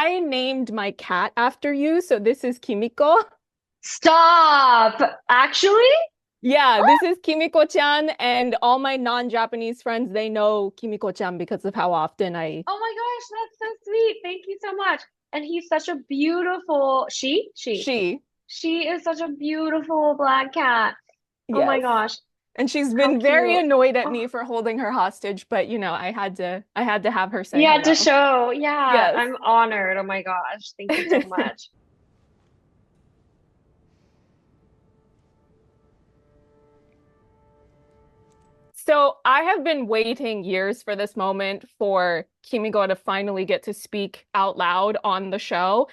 I named my cat after you, so this is Kimiko. Stop! Actually? Yeah, this is Kimiko-chan, and all my non-Japanese friends, they know Kimiko-chan because of how often I Oh my gosh, that's so sweet. Thank you so much. And he's such a beautiful she. she is such a beautiful black cat. Oh my Yes. gosh, And she's how been very cute. annoyed at Oh, me for holding her hostage, but I had to have her say yeah, to hello. show. Yeah, Yes. I'm honored. Oh my gosh. Thank you so much. So I have been waiting years for this moment for Kimiko to finally get to speak out loud on the show.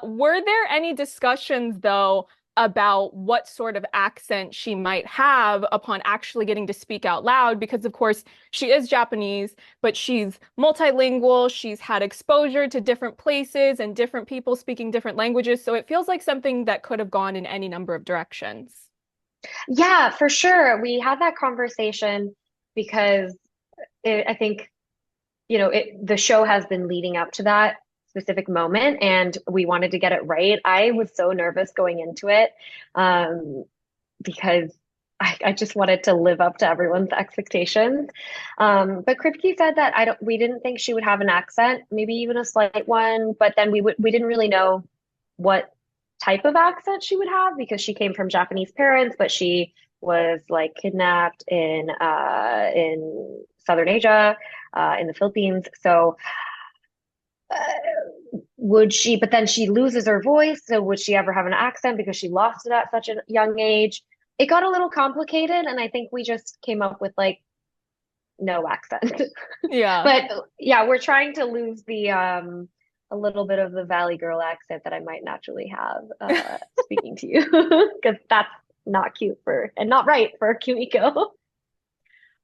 Were there any discussions, though, about what sort of accent she might have upon actually getting to speak out loud? Because, of course, she is Japanese, but she's multilingual. She's had exposure to different places and different people speaking different languages. So it feels like something that could have gone in any number of directions. Yeah, for sure. We had that conversation because I think the show has been leading up to that specific moment, and we wanted to get it right. I was so nervous going into it, um, because I just wanted to live up to everyone's expectations. But Kripke said that we didn't think she would have an accent, maybe even a slight one, but then we didn't really know what type of accent she would have because she came from Japanese parents, but she was like kidnapped in Southern Asia, in the Philippines. So would she, but then she loses her voice. So would she ever have an accent because she lost it at such a young age? It got a little complicated, and I think we just came up with like no accent. Yeah. But yeah, we're trying to lose the a little bit of the Valley Girl accent that I might naturally have speaking to you because that's not cute for and not right for Kimiko.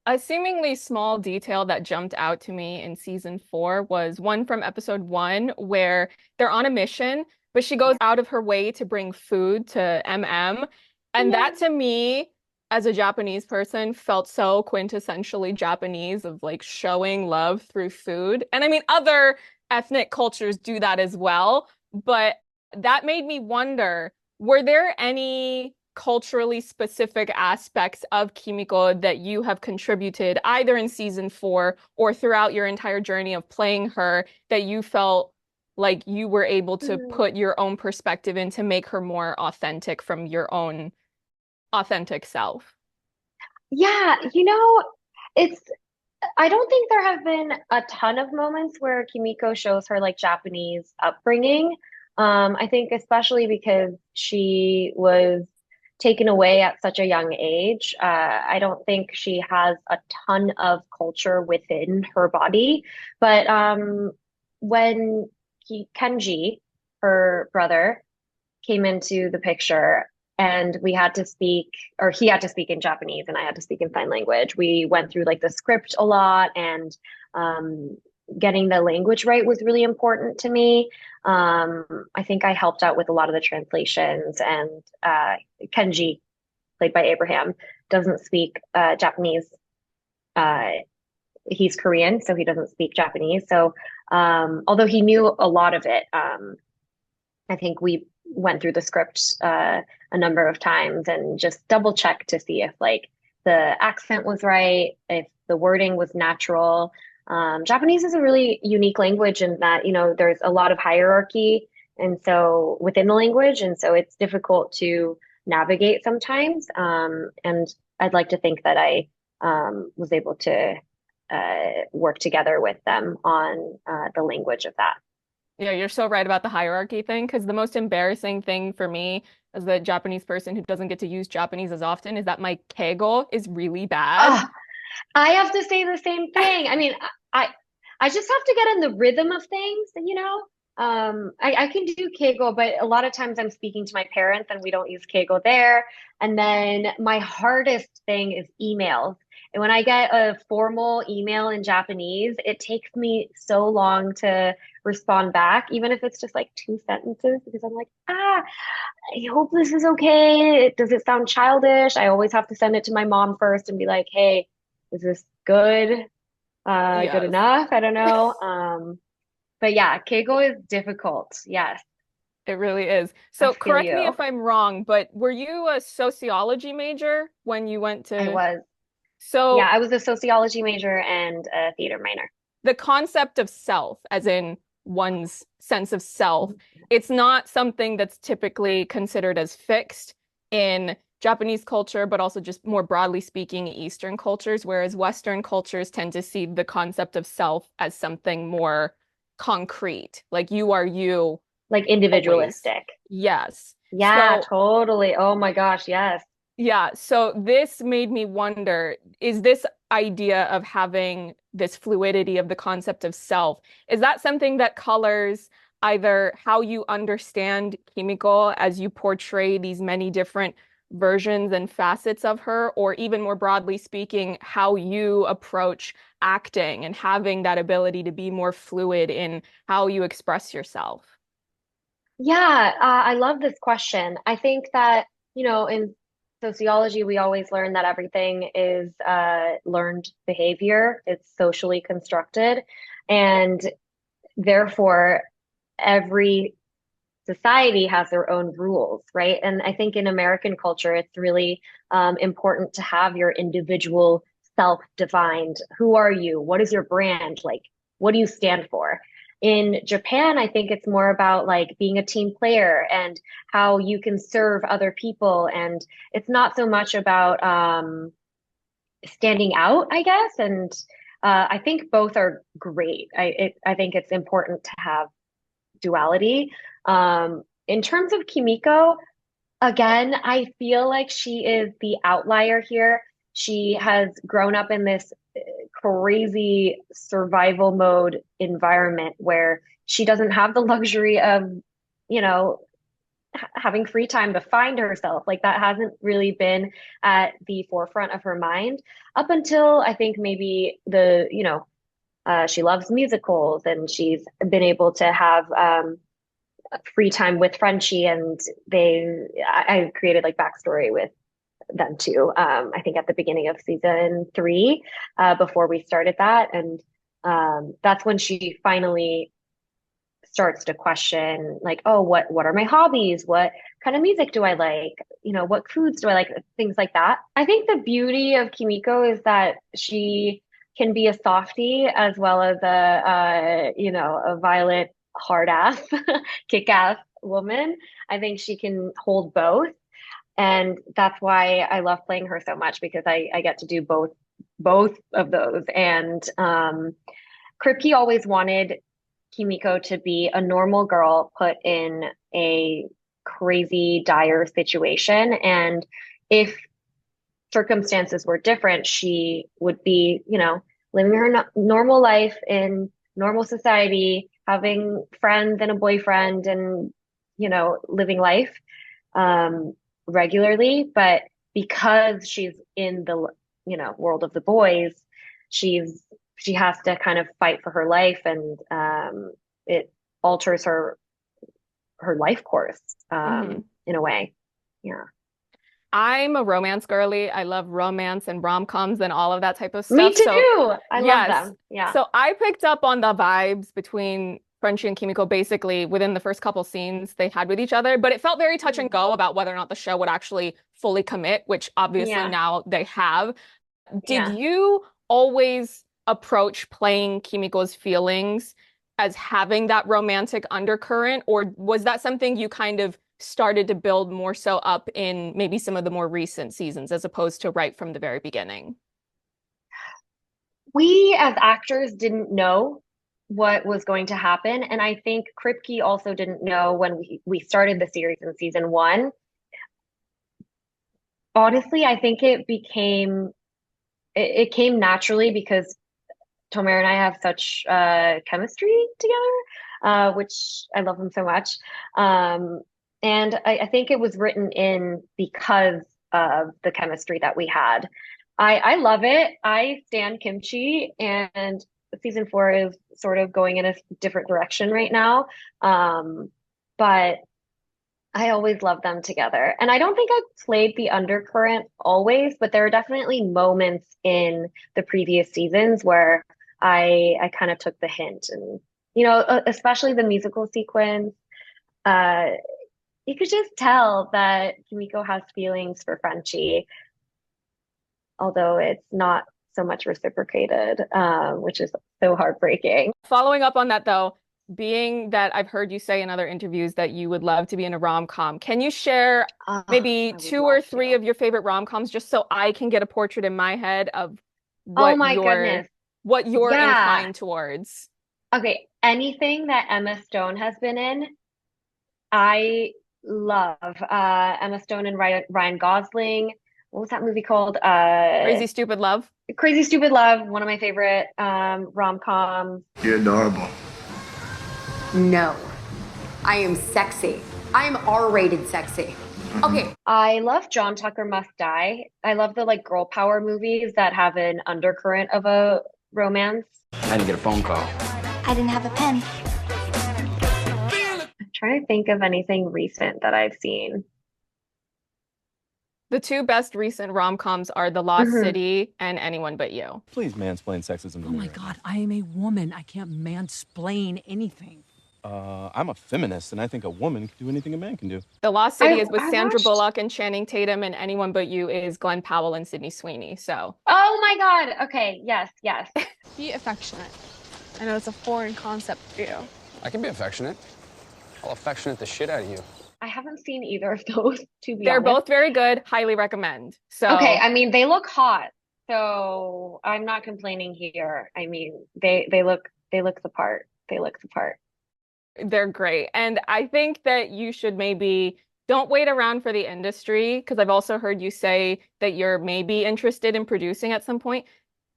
A seemingly small detail that jumped out to me in season 4 was one from episode 1 where they're on a mission, but she goes out of her way to bring food to MM. And Yeah. that to me, as a Japanese person, felt so quintessentially Japanese of like showing love through food. And I mean, other ethnic cultures do that as well, but that made me wonder, were there any culturally specific aspects of Kimiko that you have contributed either in season 4 or throughout your entire journey of playing her that you felt like you were able to Mhm. put your own perspective in to make her more authentic from your own authentic self? Yeah, it's I don't think there have been a ton of moments where Kimiko shows her like Japanese upbringing. I think especially because she was taken away at such a young age. I don't think she has a ton of culture within her body. But when Kenji, her brother, came into the picture and we had to speak, or he had to speak in Japanese and I had to speak in sign language. We went through like the script a lot, and um, getting the language right was really important to me. I think I helped out with a lot of the translations, and Kenji, played by Abraham, doesn't speak Japanese. Uh, he's Korean, so he doesn't speak Japanese. So although he knew a lot of it, I think we went through the script a number of times and just double checked to see if like the accent was right, if the wording was natural. Japanese is a really unique language in that, there's a lot of hierarchy and so within the language, and so it's difficult to navigate sometimes. And I'd like to think that I was able to work together with them on the language of that. Yeah, you're so right about the hierarchy thing, because the most embarrassing thing for me as a Japanese person who doesn't get to use Japanese as often is that my keigo is really bad. Oh, I have to say the same thing. I mean, I I just have to get in the rhythm of things, you know. I can do Kegel, but a lot of times I'm speaking to my parents and we don't use Kegel there. And then my hardest thing is emails. And when I get a formal email in Japanese, it takes me so long to respond back, even if it's just like two sentences, because I'm like, I hope this is okay. Does it sound childish? I always have to send it to my mom first and be like, hey, is this good? Good Yes. enough? I don't know. But yeah, Keigo is difficult. Yes, It really is. I So feel correct me you. if I'm wrong, but were you a sociology major when you went I to? was. Yeah, So I was a sociology major and a theater minor. the concept of self, as in one's sense of self, it's not something that's typically considered as fixed in Japanese culture, but also just more broadly speaking, Eastern cultures, whereas Western cultures tend to see the concept of self as something more concrete, like you are you Like always. individualistic. Yes. Yeah, So totally. Oh my gosh, yes. yeah, so this made me wonder, is this idea of having this fluidity of the concept of self, is that something that colors either how you understand Kimiko as you portray these many different versions and facets of her, or even more broadly speaking, how you approach acting and having that ability to be more fluid in how you express yourself? Yeah, I love this question. I think that, in sociology, we always learn that everything is learned behavior. It's socially constructed. And therefore, every society has their own rules, right? And I think in American culture, it's really important to have your individual self-defined. Who are you? What is your brand? Like, what do you stand for? In Japan, I think it's more about like being a team player and how you can serve other people. And it's not so much about standing out, I guess. And I think both are great. I think it's important to have duality. In terms of Kimiko, again, I feel like she is the outlier here. She has grown up in this crazy survival mode environment where she doesn't have the luxury of, you know, having free time to find herself. Like that hasn't really been at the forefront of her mind up until I think maybe she loves musicals and she's been able to have free time with Frenchie, and I created like backstory with them too. I think at the beginning of season three, before we started that, and that's when she finally starts to question like, oh, what are my hobbies? What kind of music do I like? What foods do I like? Things like that. I think the beauty of Kimiko is that she can be a softie as well as a violent hard ass kick ass woman. I think she can hold both. And that's why I love playing her so much because I get to do both of those. And Kripke always wanted Kimiko to be a normal girl put in a crazy, dire situation. And if circumstances were different, she would be, living her normal life in normal society, having friends and a boyfriend and, living life regularly. But because she's in the, world of the boys, she has to kind of fight for her life and it alters her life course Mhm. in a way. Yeah. I'm a romance girly. I love romance and rom-coms and all of that type of Me stuff. So, too. I love yes. them. Yeah. So I picked up on the vibes between Frenchie and Kimiko basically within the first couple scenes they had with each other, but it felt very touch and Mm. go about whether or not the show would actually fully commit, which obviously Yeah. now they have. Did Yeah. you always approach playing Kimiko's feelings as having that romantic undercurrent, or was that something you kind of started to build more so up in maybe some of the more recent seasons as opposed to right from the very beginning? We as actors didn't know what was going to happen. And I think Kripke also didn't know when we started the series in season one. Honestly, I think it came naturally because Tomer and I have such chemistry together, which I love him so much. And I think it was written in because of the chemistry that we had. I love it. I stand Kimchie, and season four is sort of going in a different direction right now. But I always love them together. And I don't think I played the undercurrent always, but there are definitely moments in the previous seasons where I kind of took the hint and especially the musical sequence. Uh, you could just tell that Kimiko has feelings for Frenchie, although it's not so much reciprocated, which is so heartbreaking. Following up on that though, being that I've heard you say in other interviews that you would love to be in a rom-com, can you share Oh, maybe I would two or love three to. of your favorite rom-coms just so I can get a portrait in my head of Oh what my you're goodness. what you're Yeah. inclined towards? Okay. Anything that Emma Stone has been in, I love. Emma Stone and Ryan Gosling. What was that movie called? Crazy Stupid Love? Crazy Stupid Love, one of my favorite rom-coms. You're adorable. No, I am sexy. I am R-rated sexy. Okay. I love John Tucker Must Die. I love the like girl power movies that have an undercurrent of a romance. I didn't get a phone call. I didn't have a pen. I'm trying to think of anything recent that I've seen. The two best recent rom-coms are The Lost Mhm. City and Anyone But You. Please mansplain sexism to Oh me. my God, I am a woman. I can't mansplain anything. I'm a feminist, and I think a woman can do anything a man can do. The Lost City is with I Sandra watched. Bullock and Channing Tatum, and Anyone But You is Glen Powell and Sydney Sweeney. So Oh my God. Okay. Yes. Yes. Be affectionate. I know it's a foreign concept for you. I can be affectionate. I'll affectionate the shit out of you. I haven't seen either of those, to be they're honest. both very good. Highly recommend. So Okay. I mean, they look hot, so I'm not complaining here. I mean, they look the part. They look the part. they're great. And I think that you should maybe don't wait around for the industry, because I've also heard you say that you're maybe interested in producing at some point.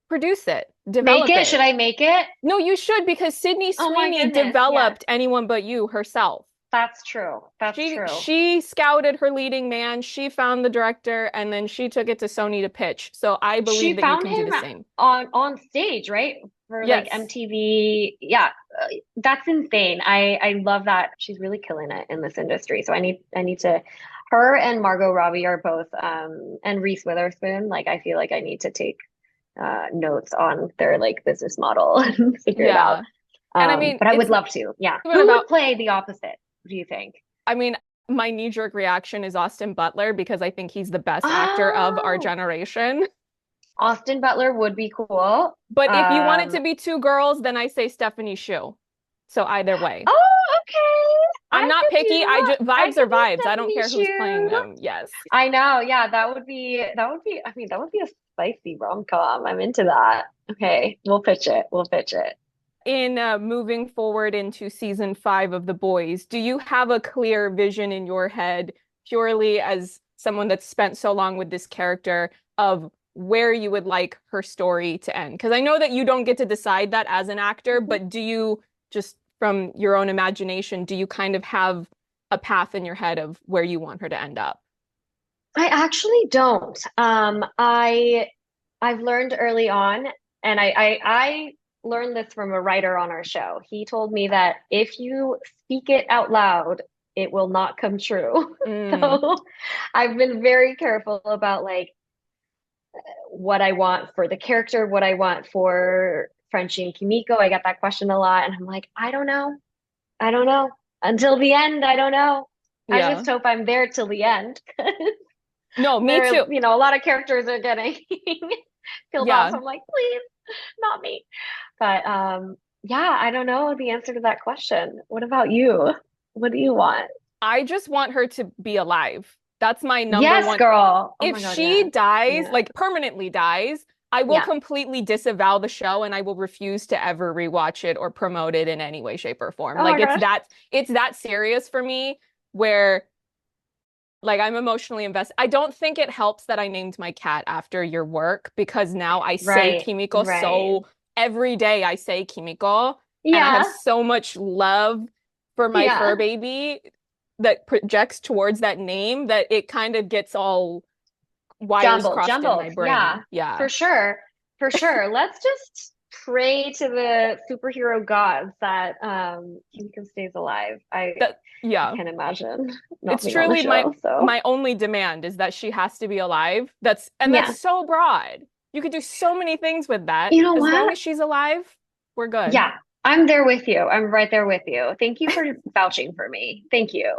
Produce it, Make develop it? it. Should I make it? No, you should, because Sydney Oh my Sweeney goodness, developed Anyone But You herself. That's true. That's She true. she scouted her leading man, she found the director, and then she took it to Sony to pitch. So I believe She that you found can do him the same. on stage, right? For like Yes. MTV. Yeah, that's insane. I love that. She's really killing it in this industry. So I need to. Her and Margot Robbie are both, and Reese Witherspoon. Like I feel like I need to take notes on their like business model and figure it out. Yeah. And I mean, But I would it's love to. Yeah. even Who would about, play the opposite, do you think? I mean, my knee-jerk reaction is Austin Butler because I think he's the best actor of our Oh, generation. Austin Butler would be cool. But if you want it Um, to be two girls, then I say Stephanie Shu. So either way. oh, okay. I'm not picky. I Vibes are could do vibes. I don't Stephanie care who's playing Shu. them. Yes. I know. Yeah, I mean, that would be a spicy rom-com. I'm into that. Okay, we'll pitch it. We'll pitch it. In moving forward into season 5 of The Boys, do you have a clear vision in your head, purely as someone that's spent so long with this character, of where you would like her story to end? Because I know that you don't get to decide that as an actor, but do you, just from your own imagination, do you kind of have a path in your head of where you want her to end up? I actually don't. I've learned early on, and I learned this from a writer on our show. He told me that if you speak it out loud, it will not come true. Mm, So I've been very careful about like what I want for the character, what I want for Frenchie and Kimiko. I get that question a lot, and I'm like, I don't know. I don't know. Until the end, I don't know. I yeah. just hope I'm there till the end. No, me There, too. a lot of characters are getting killed off. Yeah. So I'm like, please, not me. But yeah, I don't know the answer to that question. What about you? What do you want? I just want her to be alive. That's my number Yes, one. girl. Oh If my God, she yeah. dies, Yeah. like permanently dies, I will Yeah. completely disavow the show and I will refuse to ever rewatch it or promote it in any way, shape, or form. Oh Like my gosh. it's that serious for me, where like I'm emotionally invested. I don't think it helps that I named my cat after your work, because now I say Right. Kimiko Right. so every day I say Kimiko, and I Yeah. have so much love for my Yeah. fur baby that projects towards that name that it kind of gets all wires crossed in my Jumbled. brain. Yeah, Yeah. for sure. For sure. Let's just pray to the superhero gods that Kimiko stays alive. I Yeah. can't imagine not It's being on the truly my show. So my only demand is that she has to be alive. That's yeah. so broad. You could do so many things with that. You know As long what? as she's alive, we're good. Yeah, I'm there with you. I'm right there with you. Thank you for vouching for me. Thank you.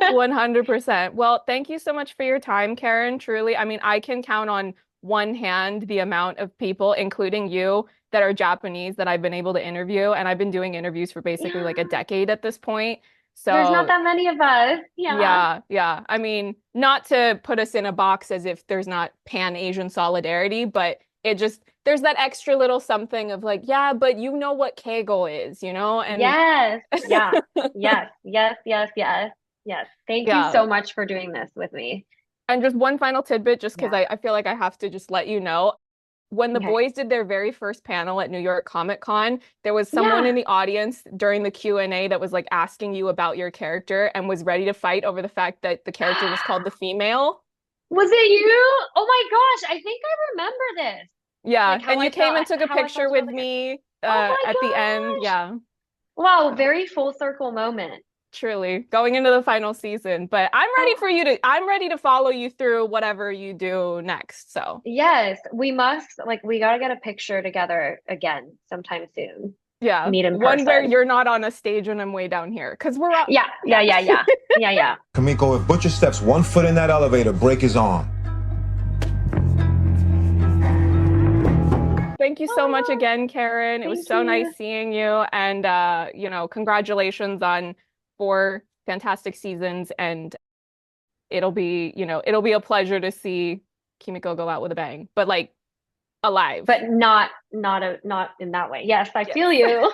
100%. Well, thank you so much for your time, Karen. Truly, I mean, I can count on one hand the amount of people, including you, that are Japanese that I've been able to interview. And I've been doing interviews for basically like a Yeah. decade at this point. There's not So that many of us. Yeah. yeah, yeah. I mean, not to put us in a box as if there's not Pan-Asian solidarity, but it just there's that extra little something of like, yeah, but you know what Kegel is, you know? And Yes. Yeah. Yes. Yes. Yes. Yes. Yes. Thank you yeah. so much for doing this with me. And just one final tidbit, just because Yeah. I feel like I have to just let you know. When the Okay. boys did their very first panel at New York Comic Con, there was someone Yeah. in the audience during the Q&A that was like asking you about your character and was ready to fight over the fact that the character was called the female. Was it you? Oh my gosh. I think I remember this. Yeah, Like how and you I came felt, and took a how I picture felt with about the character. me Oh at the end. my gosh. Yeah, Wow. Very full circle moment. truly going into the final season. But Oh, I'm ready to follow you through whatever you do next. So yes. We gotta get a picture together again sometime soon. yeah, Meet in one where person. you're not on a stage and I'm way down here because we're all Yeah. Yeah. yeah. Yeah. Yeah. Yeah. Yeah. Kimiko, if Butcher steps 1 foot in that elevator, break his arm. Thank you so much Oh, again, Karen. It was thank so nice you. seeing you. And congratulations on 4 fantastic seasons. And it'll be a pleasure to see Kimiko go out with a bang, but like alive. But not in that way. Yes, I Yes. feel you.